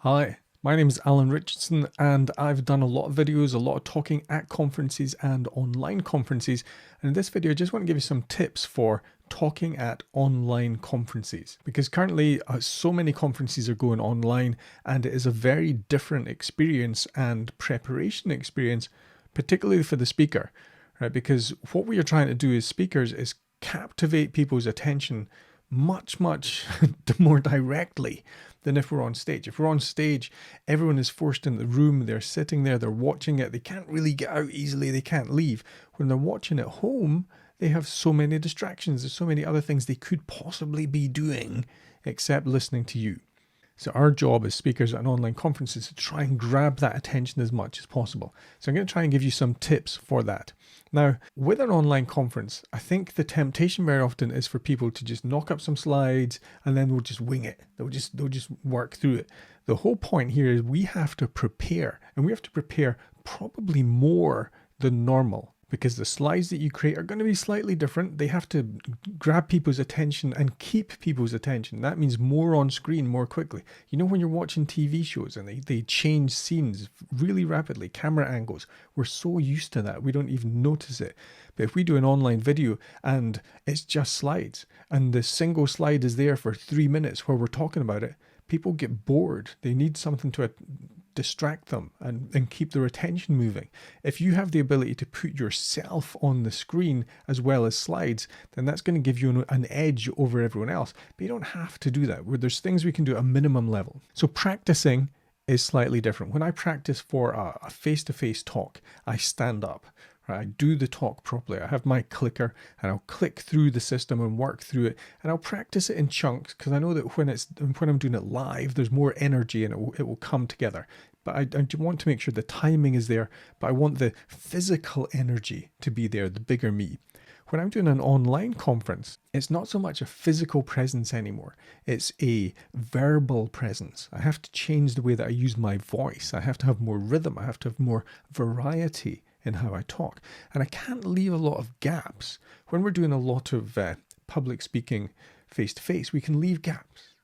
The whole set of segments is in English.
Hi, my name is Alan Richardson and I've done a lot of videos, a lot of talking at conferences and online conferences. And in this video, I just want to give you some tips for talking at online conferences, because currently so many conferences are going online and it is a very different experience and preparation experience, particularly for the speaker, right? Because what we are trying to do as speakers is captivate people's attention much more directly than if we're on stage. If we're on stage, everyone is forced in the room, they're sitting there, they're watching it, they can't really get out easily, they can't leave. When they're watching at home, they have so many distractions, there's so many other things they could possibly be doing except listening to you. So our job as speakers at an online conference is to try and grab that attention as much as possible. So I'm going to try and give you some tips for that. Now, with an online conference, I think the temptation very often is for people to just knock up some slides and then we'll just wing it. They'll just work through it. The whole point here is we have to prepare, and we have to prepare probably more than normal, because the slides that you create are going to be slightly different. They have to grab people's attention and keep people's attention. That means more on screen more quickly. You know, when you're watching TV shows and they change scenes really rapidly, camera angles, we're so used to that, we don't even notice it. But if we do an online video and it's just slides and the single slide is there for 3 minutes where we're talking about it, people get bored. They need something to distract them and keep their attention moving. If you have the ability to put yourself on the screen as well as slides, then that's going to give you an edge over everyone else. But you don't have to do that. Where there's things we can do at a minimum level. So practicing is slightly different. When I practice for a face-to-face talk, I stand up. I do the talk properly. I have my clicker and I'll click through the system and work through it, and I'll practice it in chunks, because I know that when I'm doing it live, there's more energy and it will come together. But I want to make sure the timing is there, but I want the physical energy to be there, the bigger me. When I'm doing an online conference, it's not so much a physical presence anymore. It's a verbal presence. I have to change the way that I use my voice. I have to have more rhythm. I have to have more variety in how I talk. And I can't leave a lot of gaps. When we're doing a lot of public speaking face-to-face, we can leave gaps.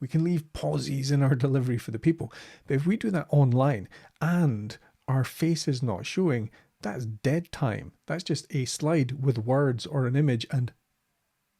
We can leave pauses in our delivery for the people. But if we do that online and our face is not showing, that's dead time. That's just a slide with words or an image and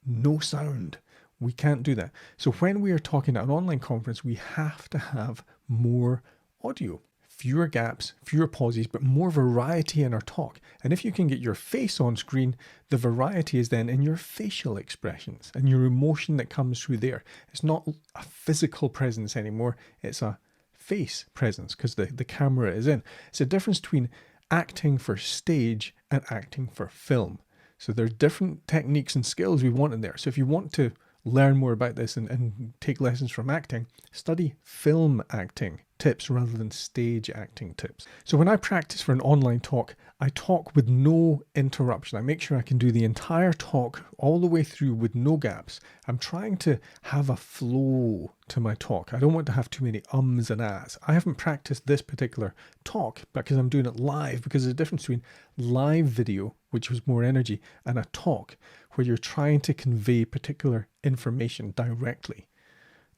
no sound. We can't do that. So when we are talking at an online conference, we have to have more audio. Fewer gaps, fewer pauses, but more variety in our talk. And if you can get your face on screen, the variety is then in your facial expressions and your emotion that comes through there. It's not a physical presence anymore. It's a face presence because the camera is in. It's a difference between acting for stage and acting for film. So there's different techniques and skills we want in there. So if you want to learn more about this and take lessons from acting, study film acting tips rather than stage acting tips. So when I practice for an online talk, I talk with no interruption. I make sure I can do the entire talk all the way through with no gaps. I'm trying to have a flow to my talk. I don't want to have too many ums and ahs. I haven't practiced this particular talk because I'm doing it live, because there's a difference between live video, which was more energy, and a talk where you're trying to convey particular information directly.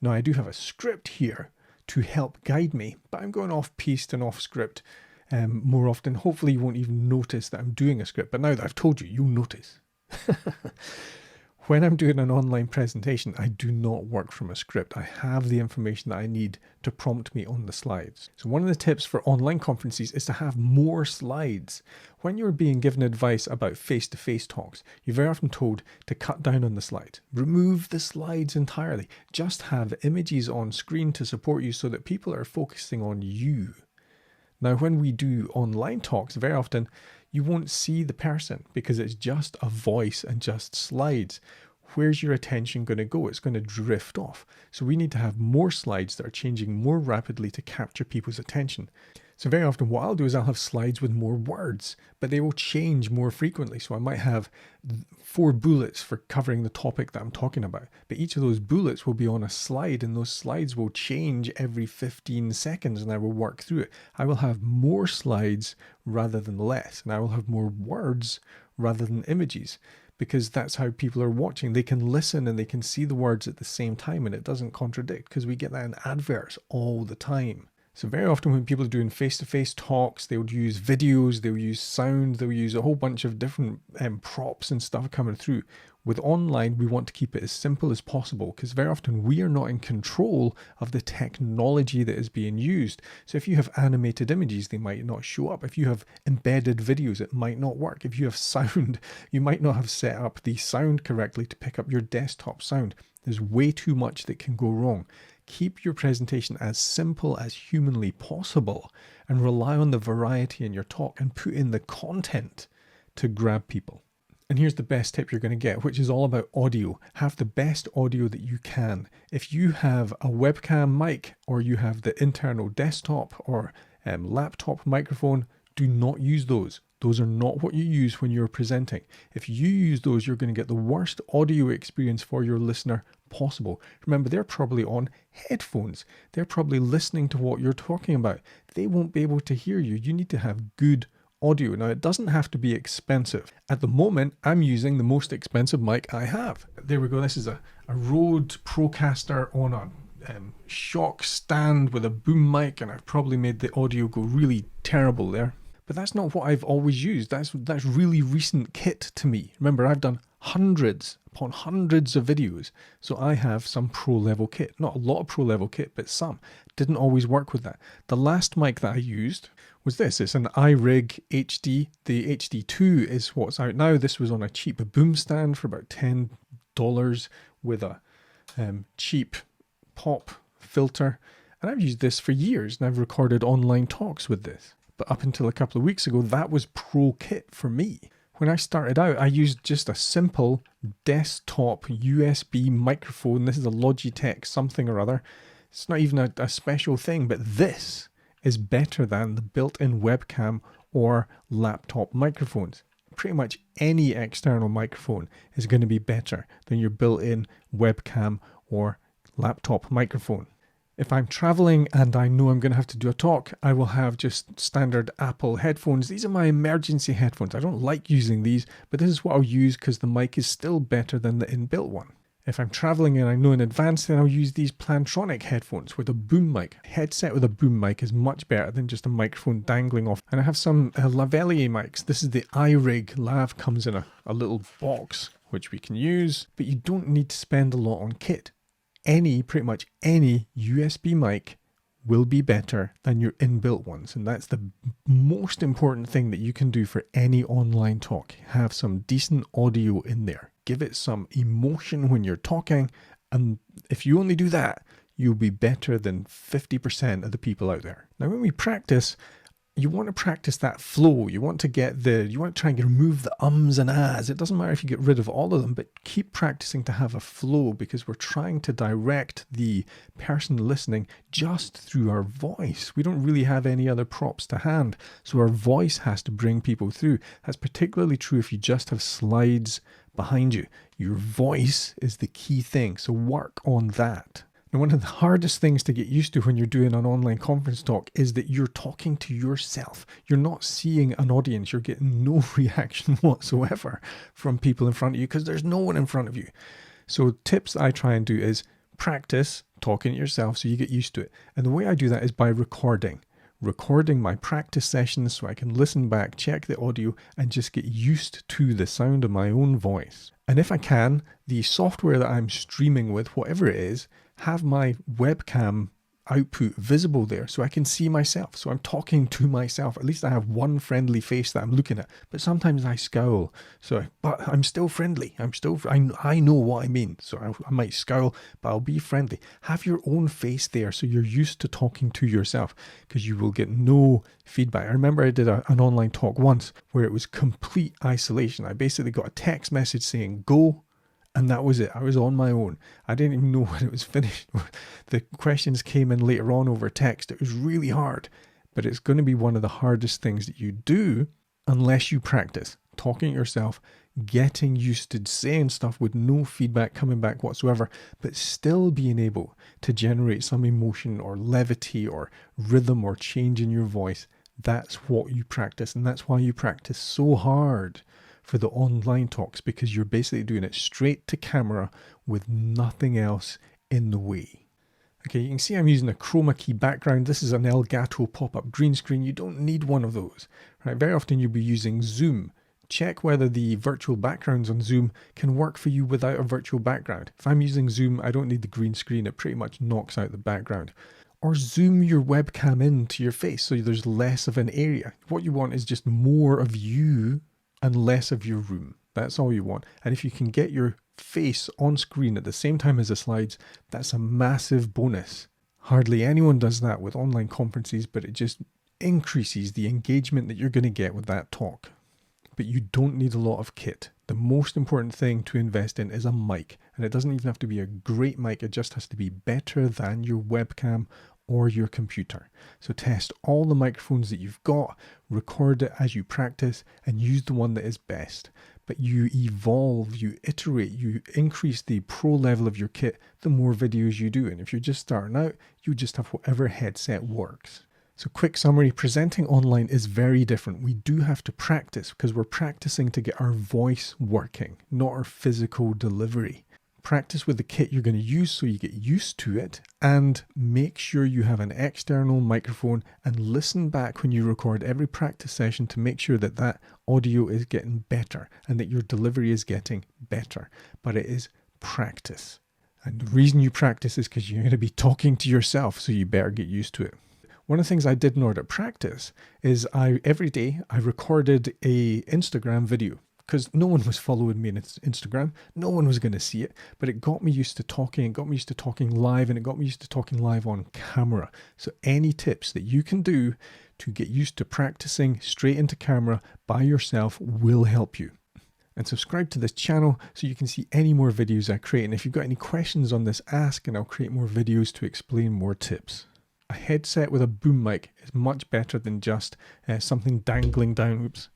Now, I do have a script here to help guide me, but I'm going off piste and off script more often. Hopefully you won't even notice that I'm doing a script, but now that I've told you, you'll notice. When I'm doing an online presentation, I do not work from a script. I have the information that I need to prompt me on the slides. So one of the tips for online conferences is to have more slides. When you're being given advice about face-to-face talks, you're very often told to cut down on the slides. Remove the slides entirely. Just have images on screen to support you so that people are focusing on you. Now, when we do online talks, very often you won't see the person because it's just a voice and just slides. Where's your attention going to go? It's going to drift off. So we need to have more slides that are changing more rapidly to capture people's attention. So very often what I'll do is I'll have slides with more words, but they will change more frequently. So I might have 4 bullets for covering the topic that I'm talking about, but each of those bullets will be on a slide, and those slides will change every 15 seconds, and I will work through it. I will have more slides rather than less, and I will have more words rather than images. because that's how people are watching. They can listen and they can see the words at the same time, and it doesn't contradict, because we get that in adverts all the time. So very often when people are doing face-to-face talks, they would use videos, they'll use sound, they'll use a whole bunch of different props and stuff coming through. With online, we want to keep it as simple as possible, because very often we are not in control of the technology that is being used. So if you have animated images, they might not show up. If you have embedded videos, it might not work. If you have sound, you might not have set up the sound correctly to pick up your desktop sound. There's way too much that can go wrong. Keep your presentation as simple as humanly possible and rely on the variety in your talk and put in the content to grab people. And here's the best tip you're going to get, which is all about audio. Have the best audio that you can. If you have a webcam mic, or you have the internal desktop or laptop microphone, do not use those. Those are not what you use when you're presenting. If you use those, you're going to get the worst audio experience for your listener possible. Remember, they're probably on headphones. They're probably listening to what you're talking about. They won't be able to hear you. You need to have good audio. Now, it doesn't have to be expensive. At the moment, I'm using the most expensive mic I have. There we go. This is a Rode Procaster on a shock stand with a boom mic, and I've probably made the audio go really terrible there. But that's not what I've always used. That's really recent kit to me. Remember, I've done hundreds upon hundreds of videos, so I have some pro level kit. Not a lot of pro level kit, but some. Didn't always work with that. The last mic that I used was this. It's an iRig HD. The HD2 is what's out now. This was on a cheap boom stand for about $10 with a cheap pop filter. And I've used this for years, and I've recorded online talks with this. But up until a couple of weeks ago, that was pro kit for me. When I started out, I used just a simple desktop USB microphone. This is a Logitech something or other. It's not even a special thing, but this is better than the built-in webcam or laptop microphones. Pretty much any external microphone is going to be better than your built-in webcam or laptop microphone. If I'm traveling and I know I'm going to have to do a talk, I will have just standard Apple headphones. These are my emergency headphones. I don't like using these, but this is what I'll use because the mic is still better than the inbuilt one. If I'm traveling and I know in advance, then I'll use these Plantronic headphones with a boom mic. A headset with a boom mic is much better than just a microphone dangling off. And I have some Lavalier mics. This is the iRig. Lav comes in a little box, which we can use, but you don't need to spend a lot on kit. Pretty much any USB mic will be better than your inbuilt ones. And that's the most important thing that you can do for any online talk. Have some decent audio in there. Give it some emotion when you're talking. And if you only do that, you'll be better than 50% of the people out there. Now, when we practice, you want to practice that flow. You want to try and remove the ums and ahs. It doesn't matter if you get rid of all of them, but keep practicing to have a flow, because we're trying to direct the person listening just through our voice. We don't really have any other props to hand. So our voice has to bring people through. That's particularly true if you just have slides behind you. Your voice is the key thing. So work on that. Now, one of the hardest things to get used to when you're doing an online conference talk is that you're talking to yourself. You're not seeing an audience. You're getting no reaction whatsoever from people in front of you because there's no one in front of you. So tips that I try and do is practice talking to yourself so you get used to it. And the way I do that is by recording my practice sessions so I can listen back, check the audio, and just get used to the sound of my own voice. And if I can, the software that I'm streaming with, whatever it is, have my webcam output visible there so I can see myself. So I'm talking to myself. At least I have one friendly face that I'm looking at. But sometimes I scowl. But I'm still friendly. I know what I mean. So I might scowl, but I'll be friendly. Have your own face there so you're used to talking to yourself, because you will get no feedback. I remember I did an online talk once where it was complete isolation. I basically got a text message saying, "Go." And that was it. I was on my own. I didn't even know when it was finished. The questions came in later on over text. It was really hard. But it's going to be one of the hardest things that you do unless you practice talking to yourself, getting used to saying stuff with no feedback coming back whatsoever, but still being able to generate some emotion or levity or rhythm or change in your voice. That's what you practice. And that's why you practice so hard for the online talks because you're basically doing it straight to camera with nothing else in the way. Okay, you can see I'm using a chroma key background. This is an Elgato pop-up green screen. You don't need one of those, right? Very often you'll be using Zoom. Check whether the virtual backgrounds on Zoom can work for you without a virtual background. If I'm using Zoom, I don't need the green screen. It pretty much knocks out the background. Or zoom your webcam into your face so there's less of an area. What you want is just more of you and less of your room. That's all you want. And if you can get your face on screen at the same time as the slides, that's a massive bonus. Hardly anyone does that with online conferences, but it just increases the engagement that you're going to get with that talk. But you don't need a lot of kit. The most important thing to invest in is a mic, and it doesn't even have to be a great mic, it just has to be better than your webcam or your computer. So test all the microphones that you've got, record it as you practice, and use the one that is best. But you evolve, you iterate, you increase the pro level of your kit the more videos you do. And if you're just starting out, you just have whatever headset works. So quick summary, presenting online is very different. We do have to practice because we're practicing to get our voice working, not our physical delivery. Practice with the kit you're going to use so you get used to it, and make sure you have an external microphone and listen back when you record every practice session to make sure that that audio is getting better and that your delivery is getting better. But it is practice. And the reason you practice is because you're going to be talking to yourself, so you better get used to it. One of the things I did in order to practice is every day I recorded a Instagram video. Because no one was following me on Instagram, no one was going to see it, but it got me used to talking, it got me used to talking live, and it got me used to talking live on camera. So any tips that you can do to get used to practicing straight into camera by yourself will help you. And subscribe to this channel so you can see any more videos I create. And if you've got any questions on this, ask, and I'll create more videos to explain more tips. A headset with a boom mic is much better than just something dangling down. Oops.